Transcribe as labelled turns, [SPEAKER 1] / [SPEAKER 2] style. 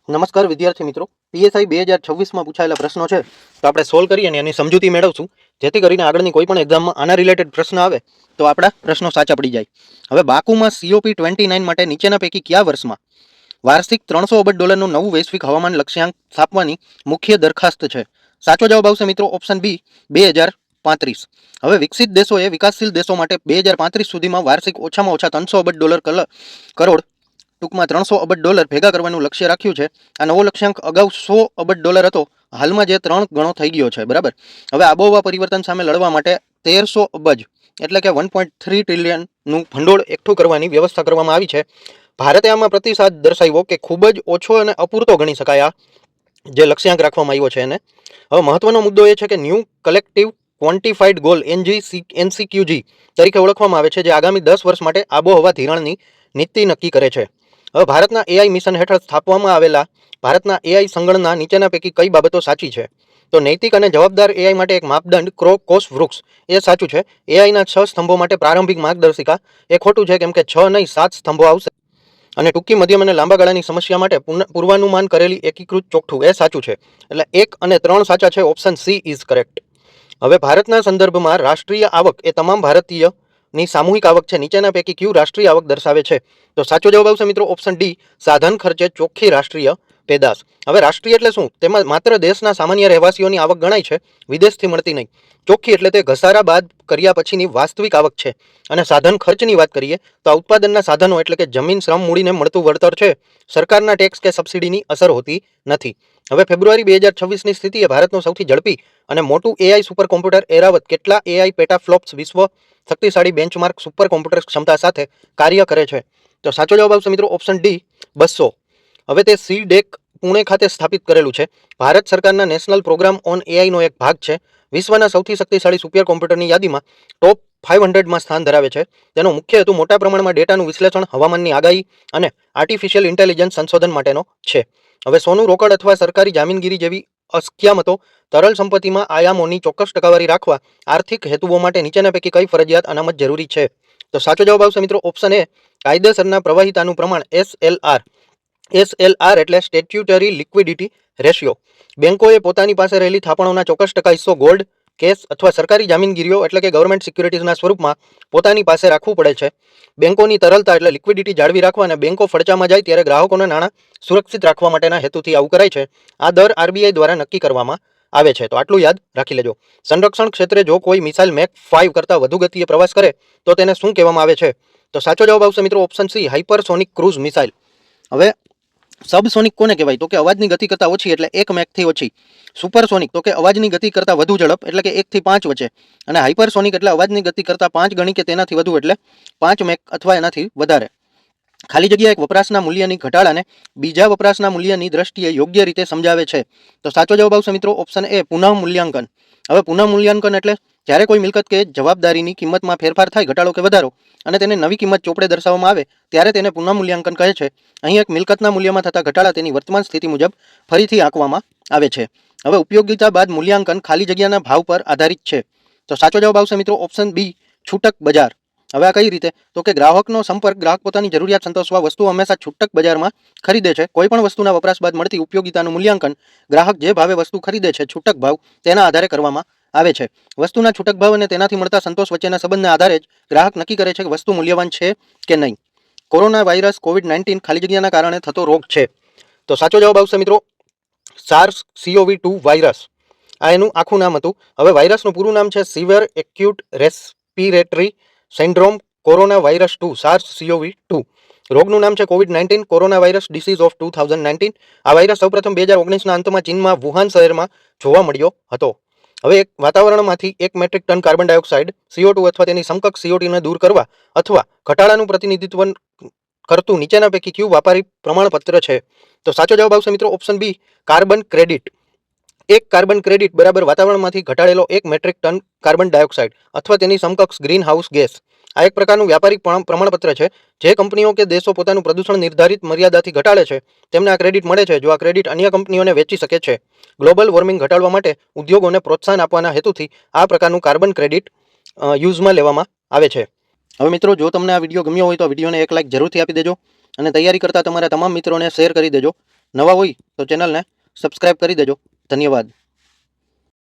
[SPEAKER 1] નમસ્કાર વિદ્યાર્થી મિત્રો, પીએસઆઈ 2026માં પૂછાયેલા પ્રશ્નો છે તો આપણે સોલ્વ કરીએ અને એની સમજૂતી મેળવશું, જેથી કરીને આગળની કોઈ પણ એક્ઝામમાં આના રિલેટેડ પ્રશ્ન આવે તો આપણા પ્રશ્નો સાચા પડી જાય. હવે બાકુમાં COP29 માટે નીચેના પૈકી કયા વર્ષમાં વાર્ષિક $300 અબજ નવું વૈશ્વિક હવામાન લક્ષ્યાંક સ્થાપવાની મુખ્ય દરખાસ્ત છે? સાચો જવાબ આવશે મિત્રો ઓપ્શન બી, 2035. હવે વિકસિત દેશોએ વિકાસશીલ દેશો માટે 2035 સુધીમાં વાર્ષિક ઓછામાં ઓછા $300 અબજ કરોડ ટૂંકમાં $300 અબજ ભેગા કરવાનું લક્ષ્ય રાખ્યું છે. આ નવો લક્ષ્યાંક અગાઉ $100 અબજ હતો, હાલમાં જે 3 ગણો થઈ ગયો છે. બરાબર. હવે આબોહવા પરિવર્તન સામે લડવા માટે 1300 અબજ એટલે કે 1.3 ટ્રિલિયનનું ભંડોળ એકઠું કરવાની વ્યવસ્થા કરવામાં આવી છે. ભારતે આમાં પ્રતિસાદ દર્શાવ્યો કે ખૂબ જ ઓછો અને અપૂરતો ગણી શકાય આ જે લક્ષ્યાંક રાખવામાં આવ્યો છે એને. હવે મહત્વનો મુદ્દો એ છે કે ન્યૂ કલેક્ટિવ ક્વોન્ટિફાઈડ ગોલ NCQG તરીકે ઓળખવામાં આવે છે, જે આગામી 10 વર્ષ માટે આબોહવા ધિરાણની નીતિ નક્કી કરે છે. હવે ભારતના AI મિશન હેઠળ સ્થાપવામાં આવેલા ભારતના AI સંગણના નીચેના પૈકી કઈ બાબતો સાચી છે? તો નૈતિક અને જવાબદાર AI માટે એક માપદંડ કોષ વૃક્ષ એ સાચું છે. AIના 6 સ્તંભો માટે પ્રારંભિક માર્ગદર્શિકા એ ખોટું છે, કેમ કે 6 નહીં 7 સ્તંભો આવશે. અને ટૂંકી, મધ્યમ અને લાંબા ગાળાની સમસ્યા માટે પૂર્વાનુમાન કરેલી એકીકૃત ચોકઠું એ સાચું છે. એટલે 1 અને 3 સાચા છે. Option she is correct. હવે ભારતના સંદર્ભમાં રાષ્ટ્રીય આવક એ તમામ ભારતીયની સામૂહિક આવક છે. નીચેના પૈકી કયું રાષ્ટ્રીય આવક દર્શાવે છે? તો સાચો જવાબ આવશે મિત્રો ઓપ્શન ડી, સાધન ખર્ચે ચોખ્ખી રાષ્ટ્રીય પેદાશ. હવે રાષ્ટ્રીય એટલે શું? તેમાં માત્ર દેશના સામાન્ય રહેવાસીઓની આવક ગણાય છે, વિદેશથી મળતી નહીં. ચોખ્ખી એટલે તે ઘસારા બાદ કર્યા પછીની વાસ્તવિક આવક છે. અને સાધન ખર્ચની વાત કરીએ તો આ ઉત્પાદનના સાધનો એટલે કે જમીન, શ્રમ મૂડીને મળતું વળતર છે. સરકારના ટેક્સ કે સબસિડીની અસર હોતી નથી. હવે ફેબ્રુઆરી 2026ની સ્થિતિએ ભારતનું સૌથી ઝડપી અને મોટું AI સુપર કોમ્પ્યુટર એરાવત કેટલા AI પેટાફ્લોપ્સ વિશ્વ શક્તિશાળી બેન્ચમાર્ક સુપર કોમ્પ્યુટર ક્ષમતા સાથે કાર્ય કરે છે? તો સાચો જવાબ આવશે મિત્રો ઓપ્શન ડી, 200. હવે તે CDEC પુણે ખાતે સ્થાપિત કરેલું છે. ભારત સરકારના નેશનલ પ્રોગ્રામ ઓન AIનો એક ભાગ છે. વિશ્વના સૌથી શક્તિશાળી સુપર કોમ્પ્યુટરની યાદીમાં ટોપ 500માં સ્થાન ધરાવે છે. તેનો મુખ્ય હેતુ મોટા પ્રમાણમાં ડેટાનું વિશ્લેષણ, હવામાનની આગાહી અને આર્ટિફિશિયલ ઇન્ટેલિજન્સ સંશોધન માટેનો છે. હવે સોનું, રોકડ અથવા સરકારી જામીનગીરી જેવી અસ્કયામતો તરલ સંપત્તિમાં આયામોની ચોક્કસ ટકાવારી રાખવા આર્થિક હેતુઓ માટે નીચેના પૈકી કઈ ફરજિયાત અનામત જરૂરી છે? તો સાચો જવાબ આવશે મિત્રો ઓપ્શન એ, કાયદેસરના પ્રવાહિતાનું પ્રમાણ SLR. SLR એટલે સ્ટેટ્યુટરી લિક્વિડિટી રેશિયો. બેંકોએ પોતાની પાસે રહેલી થાપણોના ચોક્કસ ટકા હિસ્સો ગોલ્ડ, કેશ અથવા સરકારી જામીનગીરીઓ એટલે કે ગવર્મેન્ટ સિક્યુરિટીઝના સ્વરૂપમાં પોતાની પાસે રાખવું પડે છે. બેંકોની તરલતા એટલે લિક્વિડિટી જાળવી રાખવા અને બેંકો ફડચામાં જાય ત્યારે ગ્રાહકોના નાણાં સુરક્ષિત રાખવા માટેના હેતુથી આવું કરાય છે. આ દર RBI દ્વારા નક્કી કરવામાં આવે છે. તો આટલું યાદ રાખી લેજો. સંરક્ષણ ક્ષેત્રે જો કોઈ મિસાઇલ મેક 5 કરતાં વધુ ગતિએ પ્રવાસ કરે તો તેને શું કહેવામાં આવે છે? તો સાચો જવાબ આવશે મિત્રો option C, hypersonic cruise missile. હવે સબસોનિક કોને કહેવાય? તો કે અવાજની ગતિ કરતાં ઓછી એટલે 1 મેકથી ઓછી. સુપરસોનિક તો કે અવાજની ગતિ કરતાં વધુ ઝડપ એટલે કે 1 થી 5 વચ્ચે. અને હાઇપરસોનિક એટલે અવાજની ગતિ કરતાં 5 ગણી કે તેનાથી વધુ એટલે 5 મેક અથવા એનાથી વધારે. ખાલી જગ્યા એક વપરાશના મૂલ્યની ઘટાડાને બીજા વપરાશના મૂલ્યની દ્રષ્ટિએ યોગ્ય રીતે સમજાવે છે. તો સાચો જવાબ આવશે મિત્રો ઓપ્શન એ, પુનઃ મૂલ્યાંકન. હવે પુનઃ મૂલ્યાંકન એટલે જ્યારે કોઈ મિલકત કે જવાબદારીની કિંમતમાં ફેરફાર થાય, ઘટાડો કે વધારો, અને તેને નવી કિંમત ચોપડે દર્શાવવામાં આવે ત્યારે તેને પુનઃ મૂલ્યાંકન કહે છે. અહીં એક મિલકતના મૂલ્યમાં થતા ઘટાડા તેની વર્તમાન સ્થિતિ મુજબ ફરીથી આંકવામાં આવે છે. હવે ઉપયોગિતા બાદ મૂલ્યાંકન ખાલી જગ્યાના ભાવ પર આધારિત છે. તો સાચો જવાબ આવશે મિત્રો ઓપ્શન બી, છૂટક બજાર. હવે આ કઈ રીતે? તો કે ગ્રાહકનો સંપર્ક. ગ્રાહક પોતાની જરૂરિયાત સંતોષવા વસ્તુ હંમેશા છૂટક બજારમાં ખરીદે છે. કોઈ પણ વસ્તુના વપરાશ બાદ મળતી ઉપયોગિતાનું મૂલ્યાંકન ગ્રાહક જે ભાવે વસ્તુ ખરીદે છે, છૂટક ભાવ, તેના આધારે કરવામાં આવે છે. વસ્તુના છૂટક ભાવ અને તેનાથી મળતા સંતોષ વચ્ચેના સંબંધના આધારે જ ગ્રાહક નક્કી કરે છે કે વસ્તુ મૂલ્યવાન છે કે નહીં. કોરોના વાયરસ COVID-19 ખાલી જગ્યાના કારણે થતો રોગ છે. તો સાચો જવાબ આવશે મિત્રો SARS-CoV-2 વાયરસ. આ એનું આખું નામ હતું. હવે વાયરસનું પૂરું નામ છે severe acute respiratory syndrome corona virus 2, SARS-CoV-2. રોગનું નામ છે COVID-19 corona virus disease of 2019. આ વાયરસ સૌપ્રથમ 2019ના અંતમાં ચીનમાં વુહાન શહેરમાં જોવા મળ્યો હતો. હવે એક વાતાવરણમાંથી 1 metric ton carbon dioxide CO2 અથવા તેની સમકક્ષ CO2ને દૂર કરવા અથવા ઘટાડાનું પ્રતિનિધિત્વ કરતું નીચેના પૈકી કયું વ્યાપારી પ્રમાણપત્ર છે? તો સાચો જવાબ આવશે મિત્રો ઓપ્શન બી, કાર્બન ક્રેડિટ. એક કાર્બન ક્રેડિટ બરાબર વાતાવરણમાંથી ઘટાડેલો 1 મેટ્રિક ટન કાર્બન ડાયોક્સાઇડ અથવા તેની સમકક્ષ ગ્રીન હાઉસ ગેસ. આ એક પ્રકારનું વ્યાપારિક પ્રમાણપત્ર છે. જે કંપનીઓ કે દેશો પોતાનું પ્રદૂષણ નિર્ધારિત મર્યાદાથી ઘટાડે છે તેમને આ ક્રેડિટ મળે છે. જો આ ક્રેડિટ અન્ય કંપનીઓને વેચી શકે છે. ગ્લોબલ વોર્મિંગ ઘટાડવા માટે ઉદ્યોગોને પ્રોત્સાહન આપવાના હેતુથી આ પ્રકારનું કાર્બન ક્રેડિટ યુઝમાં લેવામાં આવે છે. હવે મિત્રો, જો તમને આ વિડીયો ગમ્યો હોય તો વિડીયોને એક લાઇક જરૂરથી આપી દેજો અને તૈયારી કરતા તમારા તમામ મિત્રોને શેર કરી દેજો. નવા હોય તો ચેનલને સબસ્ક્રાઇબ કરી દેજો. ધન્યવાદ.